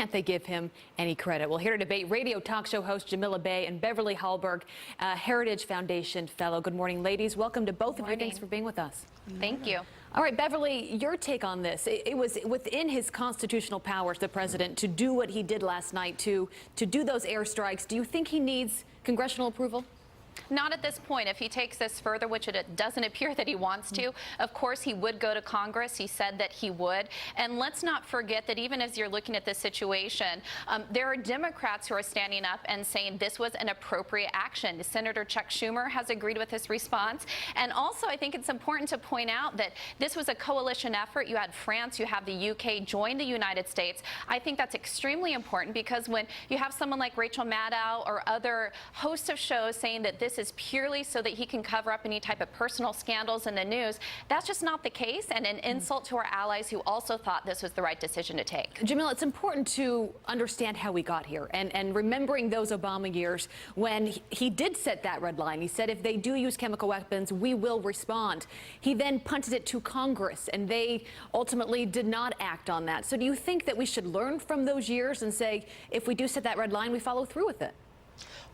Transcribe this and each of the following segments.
can't they give him any credit? Well, here to debate, radio talk show host Jamila Bey and Beverly Hallberg, Heritage Foundation fellow. Good morning, ladies. Welcome to both of you. Thanks for being with us. Thank you. All right, Beverly, your take on this. It was within his constitutional powers, the president, to do what he did last night, to do those airstrikes. Do you think he needs congressional approval? Not at this point. If he takes this further, which it doesn't appear that he wants to, of course he would go to Congress. He said that he would. And let's not forget that even as you're looking at this situation, there are Democrats who are standing up and saying this was an appropriate action. Senator Chuck Schumer has agreed with this response. And also, I think it's important to point out that this was a coalition effort. You had France, you have the UK join the United States. I think that's extremely important because when you have someone like Rachel Maddow or other hosts of shows saying that this is purely so that he can cover up any type of personal scandals in the news, that's just not the case, and an insult to our allies who also thought this was the right decision to take. Jamila, it's important to understand how we got here and remembering those Obama years when he did set that red line. He said if they do use chemical weapons, we will respond. He then punted it to Congress, and they ultimately did not act on that. So do you think that we should learn from those years and say, if we do set that red line, we follow through with it?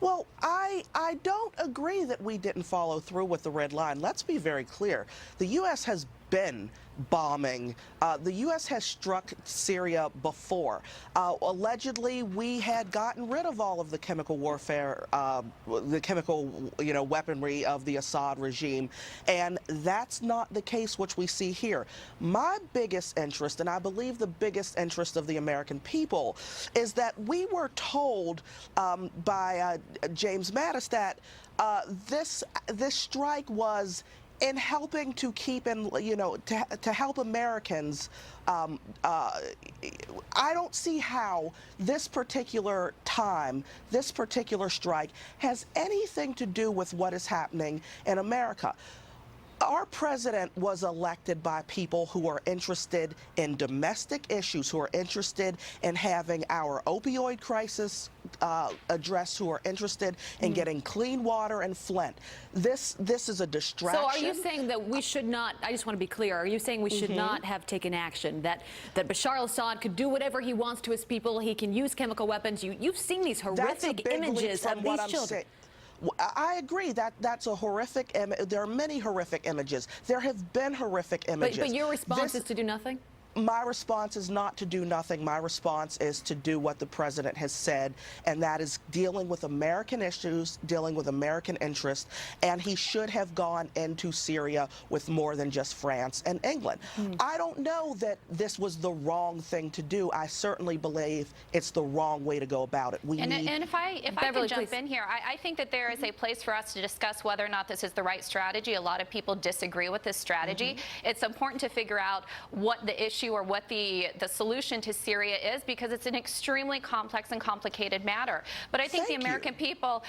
Well, I don't agree that we didn't follow through with the red line. Let's be very clear. The U.S. has been bombing. The U.S. has struck Syria before. Allegedly, we had gotten rid of all of the chemical warfare, the chemical, weaponry of the Assad regime, and that's not the case which we see here. My biggest interest, and I believe the biggest interest of the American people, is that we were told by James Mattis that this strike was in helping to keep to help Americans. I don't see how this particular time, this particular strike has anything to do with what is happening in America. Our president was elected by people who are interested in domestic issues, who are interested in having our opioid crisis addressed, who are interested in getting clean water in Flint. This is a distraction. So are you saying that we should not, I just want to be clear, are you saying we should not have taken action, that Bashar al-Assad could do whatever he wants to his people, he can use chemical weapons? You've seen these horrific images of these children. I agree that that's a horrific image. There are many horrific images. There have been horrific images. But your response is to do nothing? My response is not to do nothing. My response is to do what the president has said, and that is dealing with American issues, dealing with American interests, and he should have gone into Syria with more than just France and England. I don't know that this was the wrong thing to do. I certainly believe it's the wrong way to go about it. And if I could jump in here, I think that there is a place for us to discuss whether or not this is the right strategy. A lot of people disagree with this strategy. It's important to figure out what the issue or what the solution to Syria is, because it's an extremely complex and complicated matter. But I think the American people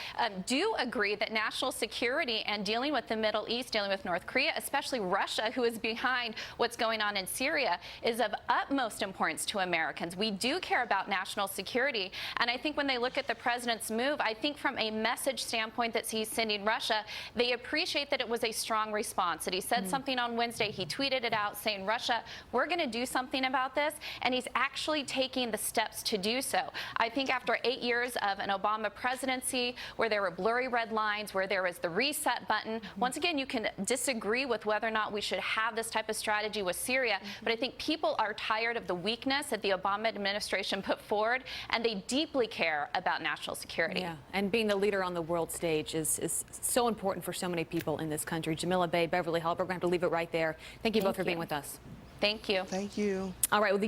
do agree that national security and dealing with the Middle East, dealing with North Korea, especially Russia, who is behind what's going on in Syria, is of utmost importance to Americans. We do care about national security, and I think when they look at the president's move, I think from a message standpoint that he's sending Russia, they appreciate that it was a strong response, that he said something on Wednesday, he tweeted it out saying, Russia, we're going to do something about this, and he's actually taking the steps to do so. I think after 8 years of an Obama presidency where there were blurry red lines, where there was the reset button, once again, you can disagree with whether or not we should have this type of strategy with Syria, but I think people are tired of the weakness that the Obama administration put forward, and they deeply care about national security. Yeah, and being the leader on the world stage is so important for so many people in this country. Jamila Bey, Beverly Hallberg, we're going to have to leave it right there. Thank you both for being with us. Thank you. Thank you. All right, well, the